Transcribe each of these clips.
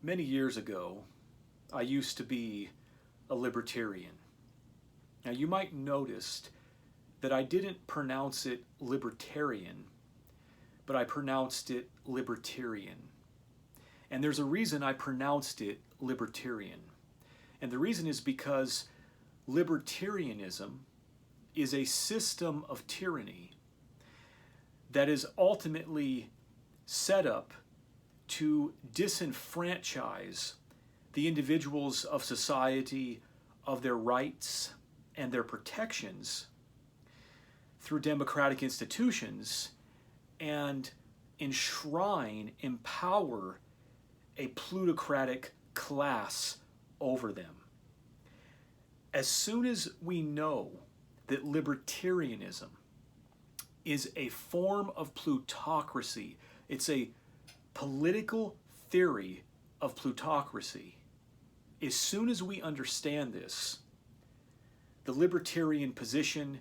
Many years ago, I used to be a libertarian. Now, you might notice that I didn't pronounce it libertarian, but I pronounced it libertarian. And there's a reason I pronounced it libertarian. And the reason is because libertarianism is a system of tyranny that is ultimately set up to disenfranchise the individuals of society of their rights and their protections through democratic institutions and empower a plutocratic class over them. As soon as we know that libertarianism is a form of plutocracy, it's a political theory of plutocracy. As soon as we understand this, the libertarian position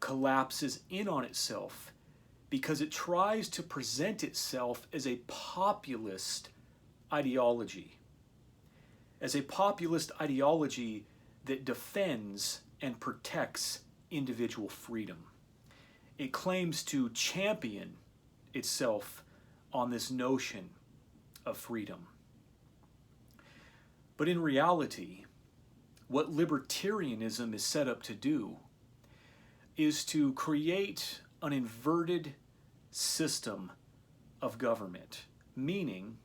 collapses in on itself because it tries to present itself as a populist ideology, as a populist ideology that defends and protects individual freedom. It claims to champion itself on this notion of freedom. But in reality, what libertarianism is set up to do is to create an inverted system of government, meaning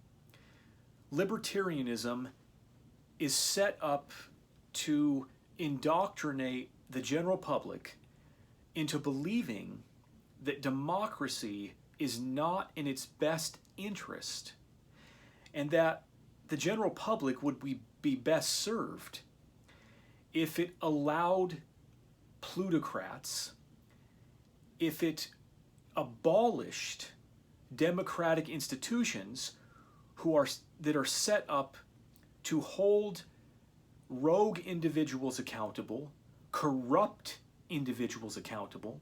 libertarianism is set up to indoctrinate the general public into believing that democracy is not in its best interest, and that the general public would be best served if it allowed plutocrats, if it abolished democratic institutions that are set up to hold rogue individuals accountable, corrupt individuals accountable,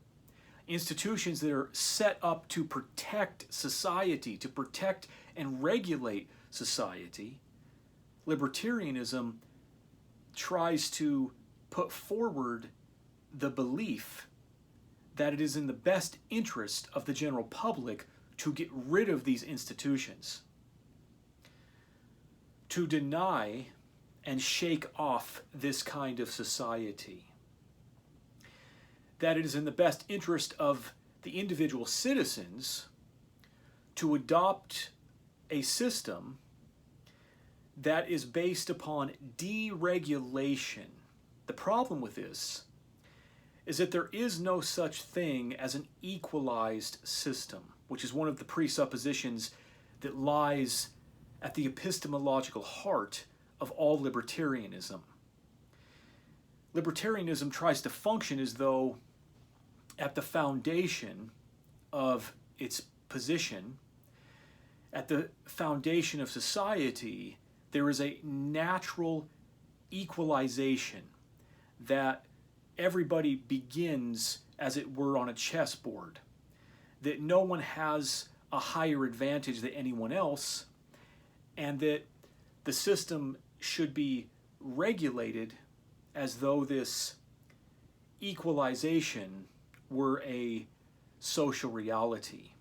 institutions that are set up to protect society, to protect and regulate society. Libertarianism tries to put forward the belief that it is in the best interest of the general public to get rid of these institutions, to deny and shake off this kind of society, that it is in the best interest of the individual citizens to adopt a system that is based upon deregulation. The problem with this is that there is no such thing as an equalized system, which is one of the presuppositions that lies at the epistemological heart of all libertarianism. Libertarianism tries to function as though at the foundation of its position, at the foundation of society, there is a natural equalization that everybody begins, as it were, on a chessboard, that no one has a higher advantage than anyone else, and that the system should be regulated as though this equalization were a social reality.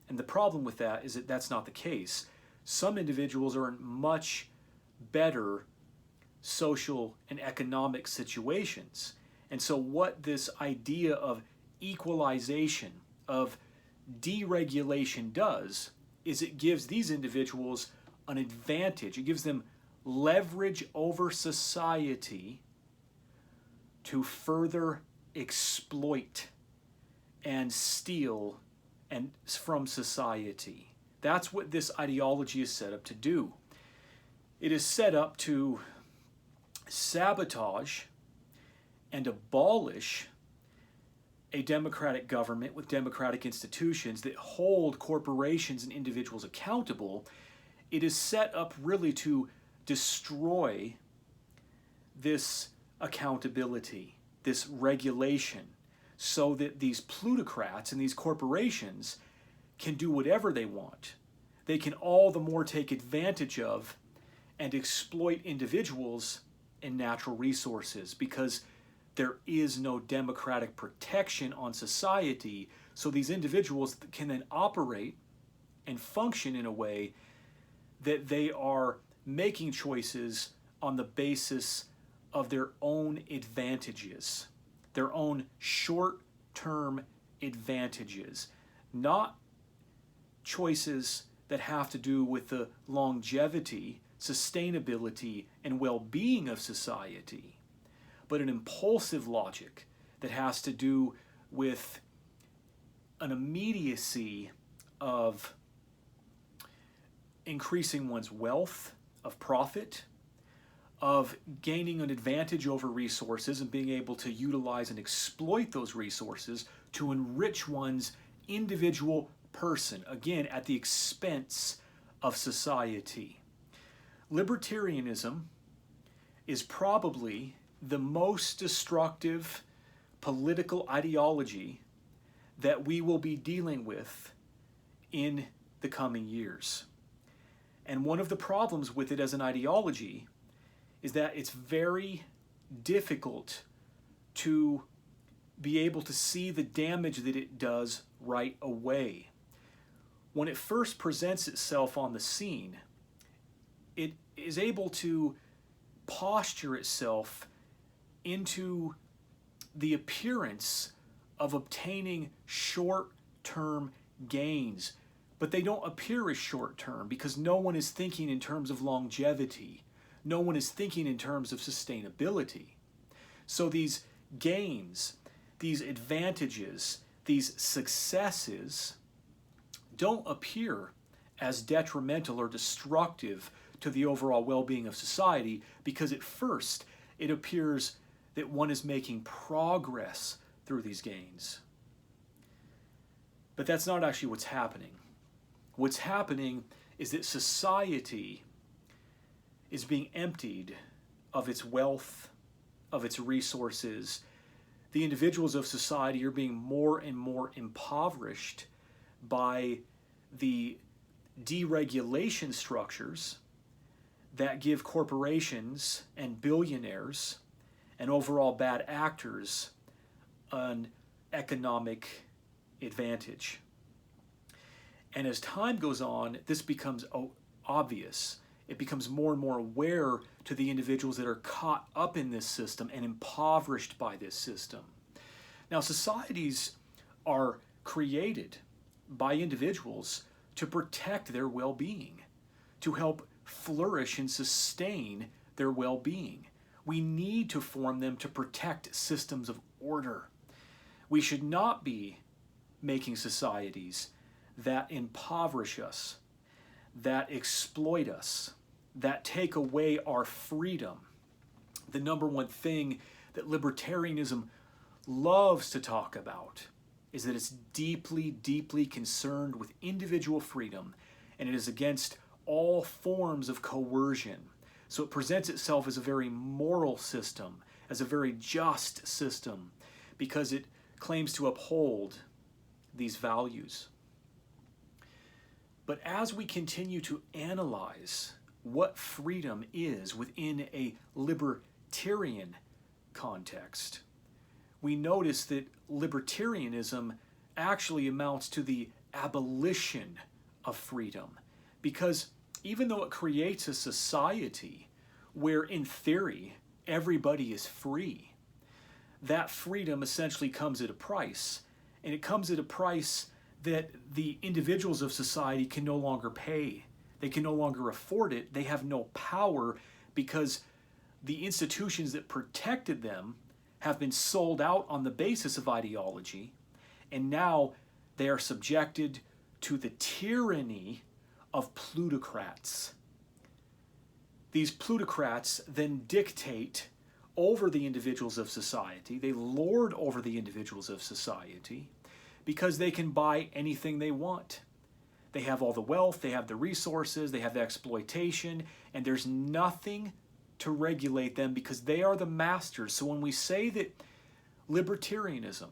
And the problem with that is that that's not the case. Some individuals are in much better social and economic situations. And so what this idea of equalization, of deregulation does, is it gives these individuals an advantage. It gives them leverage over society to further exploit and steal from society. That's what this ideology is set up to do. It is set up to sabotage and abolish a democratic government with democratic institutions that hold corporations and individuals accountable. It is set up really to destroy this accountability, this regulation, so that these plutocrats and these corporations can do whatever they want. They can all the more take advantage of and exploit individuals and natural resources, because there is no democratic protection on society. So these individuals can then operate and function in a way that they are making choices on the basis of their own advantages, their own short-term advantages, not choices that have to do with the longevity, sustainability, and well-being of society, but an impulsive logic that has to do with an immediacy of increasing one's wealth, of profit, of gaining an advantage over resources and being able to utilize and exploit those resources to enrich one's individual person, again, at the expense of society. Libertarianism is probably the most destructive political ideology that we will be dealing with in the coming years. And one of the problems with it as an ideology is that it's very difficult to be able to see the damage that it does right away. When it first presents itself on the scene, it is able to posture itself into the appearance of obtaining short-term gains, but they don't appear as short-term because no one is thinking in terms of longevity. No one is thinking in terms of sustainability. So these gains, these advantages, these successes don't appear as detrimental or destructive to the overall well-being of society, because at first it appears that one is making progress through these gains. But that's not actually what's happening. What's happening is that society is being emptied of its wealth, of its resources. The individuals of society are being more and more impoverished by the deregulation structures that give corporations and billionaires and overall bad actors an economic advantage. And as time goes on, this becomes obvious. It becomes more and more aware to the individuals that are caught up in this system and impoverished by this system. Now, societies are created by individuals to protect their well-being, to help flourish and sustain their well-being. We need to form them to protect systems of order. We should not be making societies that impoverish us, that exploit us, that take away our freedom. The number one thing that libertarianism loves to talk about is that it's deeply, deeply concerned with individual freedom, and it is against all forms of coercion. So it presents itself as a very moral system, as a very just system, because it claims to uphold these values. But as we continue to analyze what freedom is within a libertarian context, we notice that libertarianism actually amounts to the abolition of freedom, because even though it creates a society where, in theory, everybody is free, that freedom essentially comes at a price, and it comes at a price that the individuals of society can no longer pay. They can no longer afford it. They have no power because the institutions that protected them have been sold out on the basis of ideology, and now they are subjected to the tyranny of plutocrats. These plutocrats then dictate over the individuals of society. They lord over the individuals of society because they can buy anything they want. They have all the wealth, they have the resources, they have the exploitation, and there's nothing to regulate them because they are the masters. So when we say that libertarianism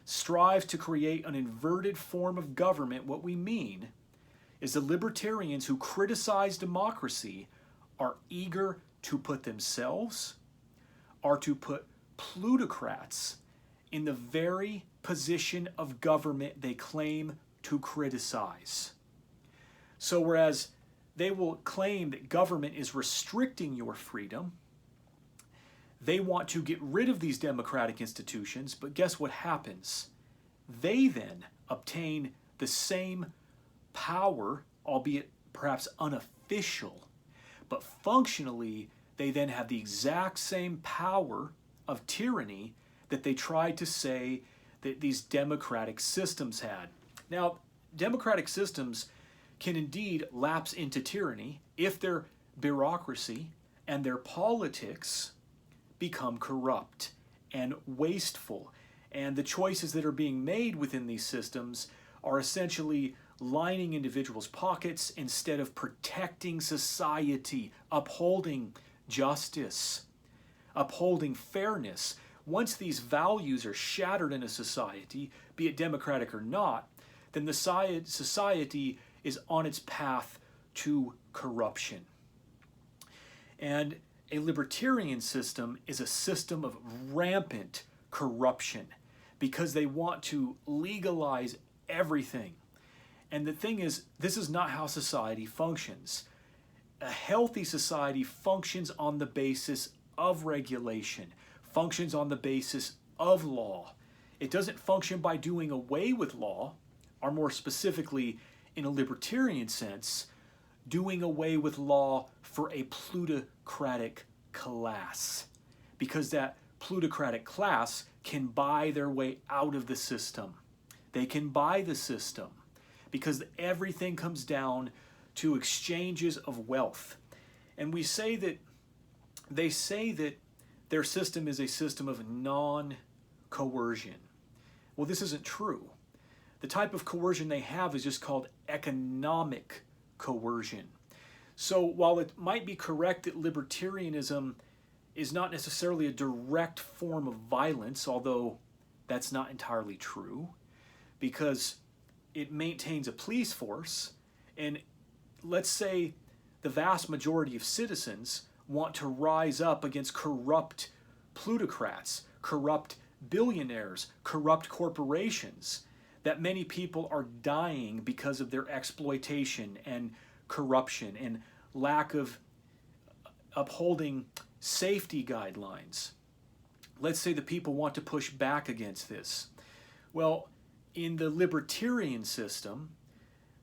strives to create an inverted form of government, what we mean is the libertarians who criticize democracy are eager to put themselves or to put plutocrats in the very position of government they claim to criticize. So whereas they will claim that government is restricting your freedom, they want to get rid of these democratic institutions, but guess what happens? They then obtain the same power, albeit perhaps unofficial, but functionally they then have the exact same power of tyranny that they tried to say that these democratic systems had. Now, democratic systems can indeed lapse into tyranny if their bureaucracy and their politics become corrupt and wasteful, and the choices that are being made within these systems are essentially lining individuals' pockets instead of protecting society, upholding justice, upholding fairness. Once these values are shattered in a society, be it democratic or not, then the society is on its path to corruption. And a libertarian system is a system of rampant corruption because they want to legalize everything. And the thing is, this is not how society functions. A healthy society functions on the basis of regulation, functions on the basis of law. It doesn't function by doing away with law, or more specifically, in a libertarian sense, doing away with law for a plutocratic class. Because that plutocratic class can buy their way out of the system. They can buy the system because everything comes down to exchanges of wealth. And we say that they say that their system is a system of non-coercion. Well, this isn't true. The type of coercion they have is just called economic coercion. So while it might be correct that libertarianism is not necessarily a direct form of violence, although that's not entirely true, because it maintains a police force, and let's say the vast majority of citizens want to rise up against corrupt plutocrats, corrupt billionaires, corrupt corporations, that many people are dying because of their exploitation and corruption and lack of upholding safety guidelines. Let's say the people want to push back against this. Well, in the libertarian system,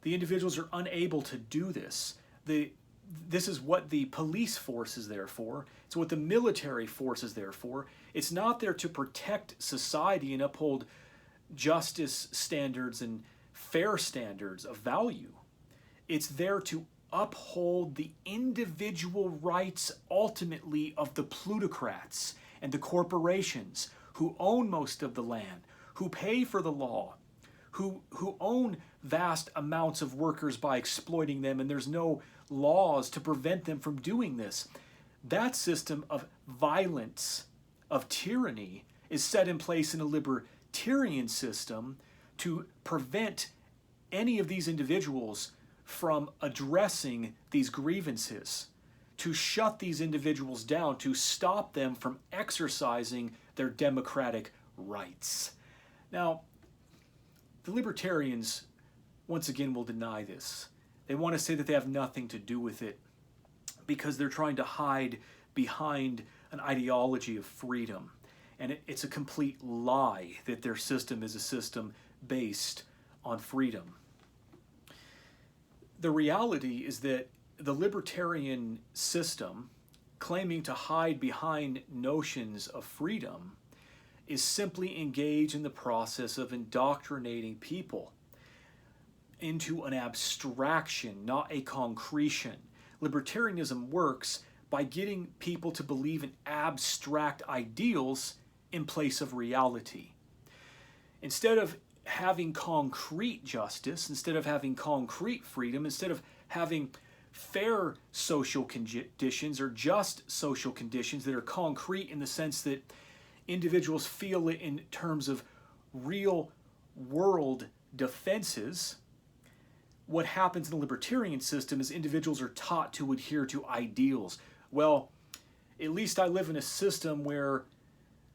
the individuals are unable to do this. This is what the police force is there for. It's what the military force is there for. It's not there to protect society and uphold justice standards and fair standards of value. It's there to uphold the individual rights ultimately of the plutocrats and the corporations who own most of the land, who pay for the law, who own vast amounts of workers by exploiting them, and there's no laws to prevent them from doing this. That system of violence, of tyranny, is set in place in a libertarian system to prevent any of these individuals from addressing these grievances, to shut these individuals down, to stop them from exercising their democratic rights. Now, the libertarians, once again, will deny this. They want to say that they have nothing to do with it because they're trying to hide behind an ideology of freedom. And it's a complete lie that their system is a system based on freedom. The reality is that the libertarian system, claiming to hide behind notions of freedom, is simply engaged in the process of indoctrinating people into an abstraction, not a concretion. Libertarianism works by getting people to believe in abstract ideals in place of reality. Instead of having concrete justice, instead of having concrete freedom, instead of having fair social conditions or just social conditions that are concrete in the sense that individuals feel it in terms of real world defenses, what happens in the libertarian system is individuals are taught to adhere to ideals. Well, at least I live in a system where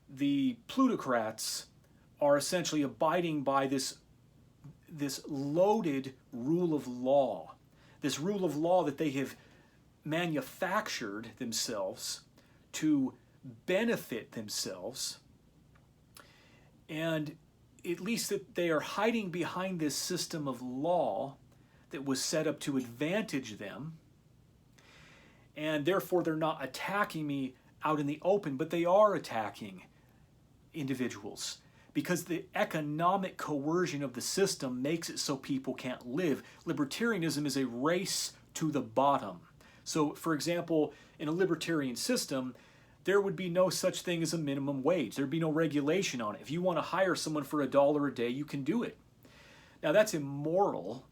the plutocrats are essentially abiding by this loaded rule of law. This rule of law that they have manufactured themselves to benefit themselves. And at least that they are hiding behind this system of law that was set up to advantage them. And therefore they're not attacking me out in the open, but they are attacking individuals because the economic coercion of the system makes it so people can't live. Libertarianism is a race to the bottom. So, for example, in a libertarian system, there would be no such thing as a minimum wage. There'd be no regulation on it. If you want to hire someone for $1 a day, you can do it. Now, that's immoral.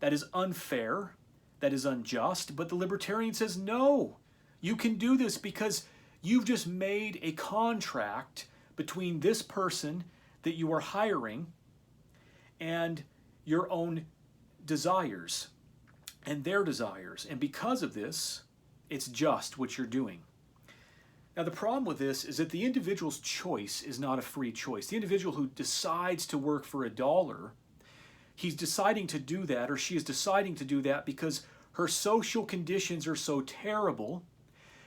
That is unfair. That is unjust. But the libertarian says, no, you can do this because you've just made a contract between this person that you are hiring and your own desires and their desires. And because of this, it's just what you're doing. Now, the problem with this is that the individual's choice is not a free choice. The individual who decides to work for $1, he's deciding to do that, or she is deciding to do that because her social conditions are so terrible,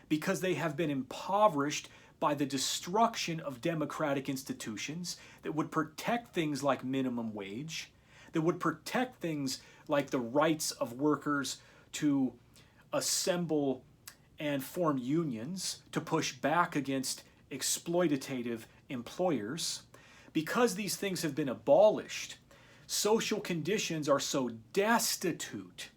because they have been impoverished by the destruction of democratic institutions that would protect things like minimum wage, that would protect things like the rights of workers to assemble and form unions, to push back against exploitative employers. Because these things have been abolished, social conditions are so destitute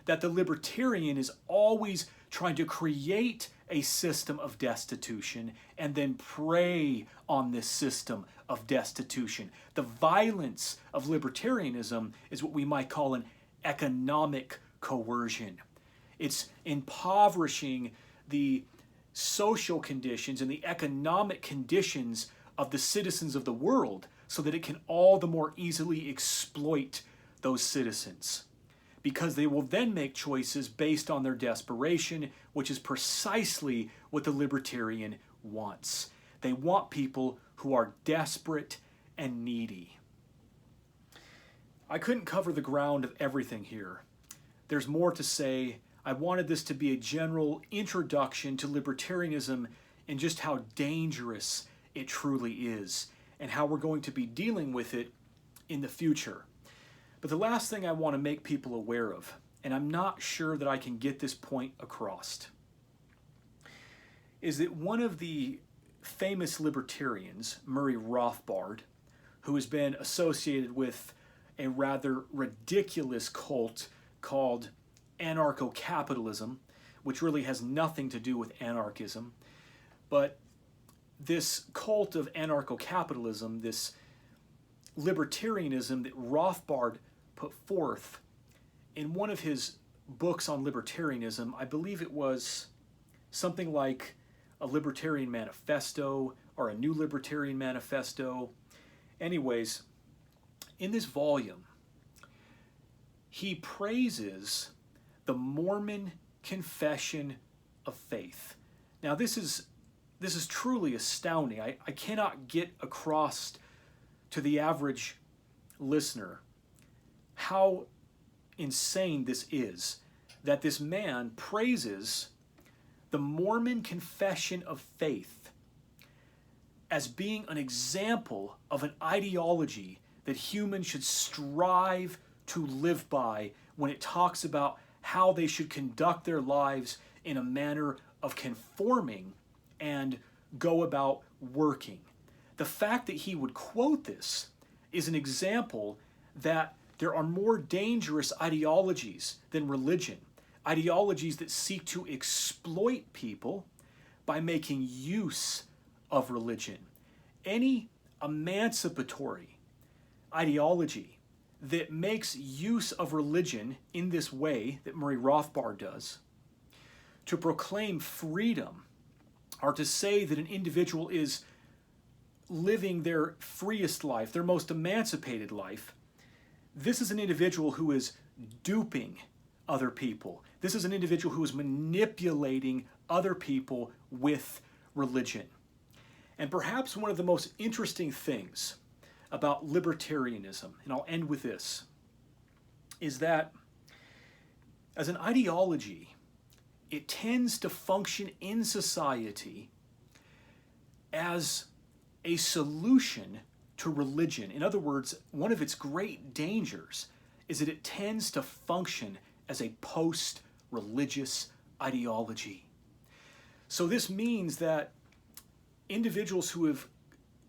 that the libertarian is always trying to create a system of destitution and then prey on this system of destitution. The violence of libertarianism is what we might call an economic coercion. It's impoverishing the social conditions and the economic conditions of the citizens of the world so that it can all the more easily exploit those citizens, because they will then make choices based on their desperation, which is precisely what the libertarian wants. They want people who are desperate and needy. I couldn't cover the ground of everything here. There's more to say. I wanted this to be a general introduction to libertarianism and just how dangerous it truly is, and how we're going to be dealing with it in the future. But the last thing I want to make people aware of, and I'm not sure that I can get this point across, is that one of the famous libertarians, Murray Rothbard, who has been associated with a rather ridiculous cult called anarcho-capitalism, which really has nothing to do with anarchism, but this cult of anarcho-capitalism, this libertarianism that Rothbard put forth in one of his books on libertarianism, I believe it was something like a Libertarian Manifesto or a New Libertarian Manifesto. Anyways, in this volume, he praises the Mormon Confession of Faith. Now, this is truly astounding. I cannot get across to the average listener how insane this is, that this man praises the Mormon Confession of Faith as being an example of an ideology that humans should strive to live by when it talks about how they should conduct their lives in a manner of conforming and go about working. The fact that he would quote this is an example that there are more dangerous ideologies than religion, ideologies that seek to exploit people by making use of religion. Any emancipatory ideology that makes use of religion in this way that Murray Rothbard does, to proclaim freedom, or to say that an individual is living their freest life, their most emancipated life, this is an individual who is duping other people. This is an individual who is manipulating other people with religion. And perhaps one of the most interesting things about libertarianism, and I'll end with this, is that as an ideology, it tends to function in society as a solution to religion. In other words, one of its great dangers is that it tends to function as a post-religious ideology. So this means that individuals who have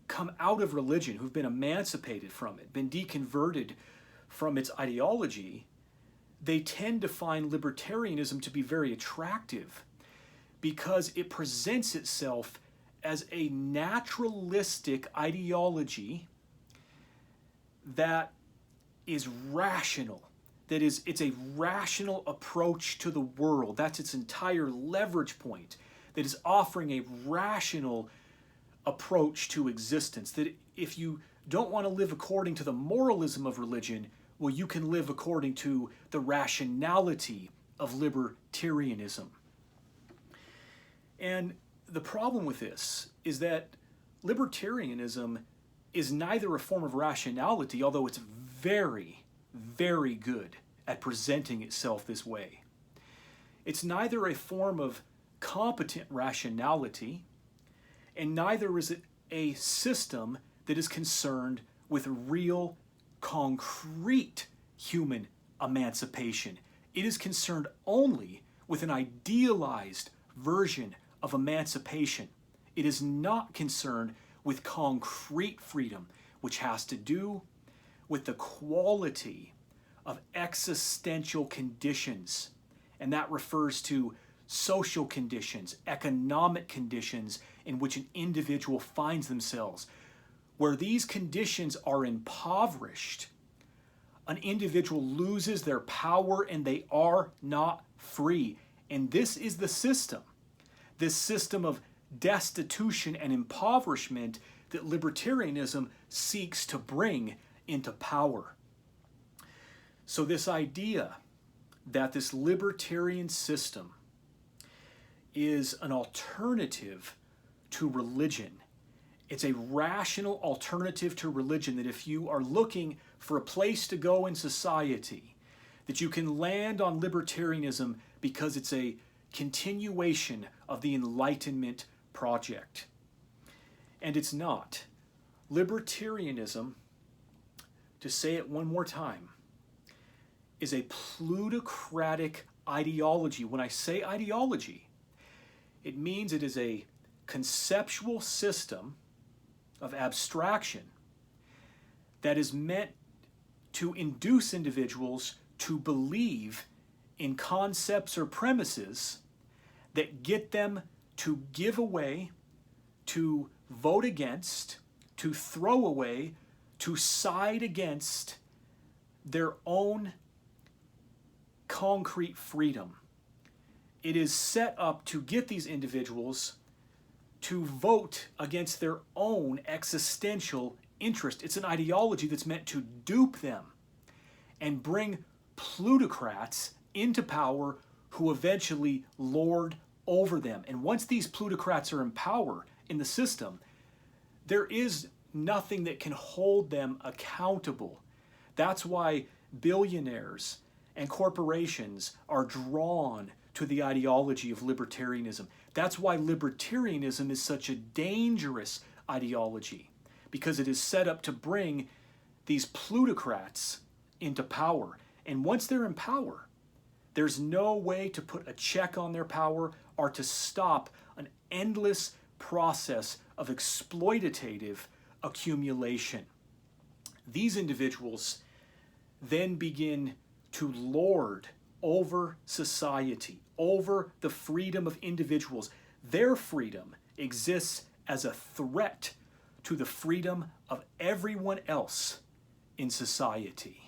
come out of religion, who've been emancipated from it, been deconverted from its ideology, they tend to find libertarianism to be very attractive because it presents itself as a naturalistic ideology that is rational. That is, it's a rational approach to the world. That's its entire leverage point. That is offering a rational approach to existence. That if you don't want to live according to the moralism of religion, well, you can live according to the rationality of libertarianism. And the problem with this is that libertarianism is neither a form of rationality, although it's very, very good at presenting itself this way. It's neither a form of competent rationality, and neither is it a system that is concerned with real, concrete human emancipation. It is concerned only with an idealized version of emancipation. It is not concerned with concrete freedom, which has to do with the quality of existential conditions. And that refers to social conditions, economic conditions in which an individual finds themselves. Where these conditions are impoverished, an individual loses their power and they are not free. And this is the system, this system of destitution and impoverishment that libertarianism seeks to bring into power. So this idea that this libertarian system is an alternative to religion, it's a rational alternative to religion, that if you are looking for a place to go in society, that you can land on libertarianism because it's a continuation of the Enlightenment project. And it's not. Libertarianism, to say it one more time, is a plutocratic ideology. When I say ideology, it means it is a conceptual system of abstraction that is meant to induce individuals to believe in concepts or premises that get them to give away, to vote against, to throw away, to side against their own concrete freedom. It is set up to get these individuals to vote against their own existential interest. It's an ideology that's meant to dupe them and bring plutocrats into power who eventually lord over them. And once these plutocrats are in power in the system, there is nothing that can hold them accountable. That's why billionaires and corporations are drawn to the ideology of libertarianism. That's why libertarianism is such a dangerous ideology, because it is set up to bring these plutocrats into power. And once they're in power, there's no way to put a check on their power or to stop an endless process of exploitative accumulation. These individuals then begin to lord over society, over the freedom of individuals. Their freedom exists as a threat to the freedom of everyone else in society.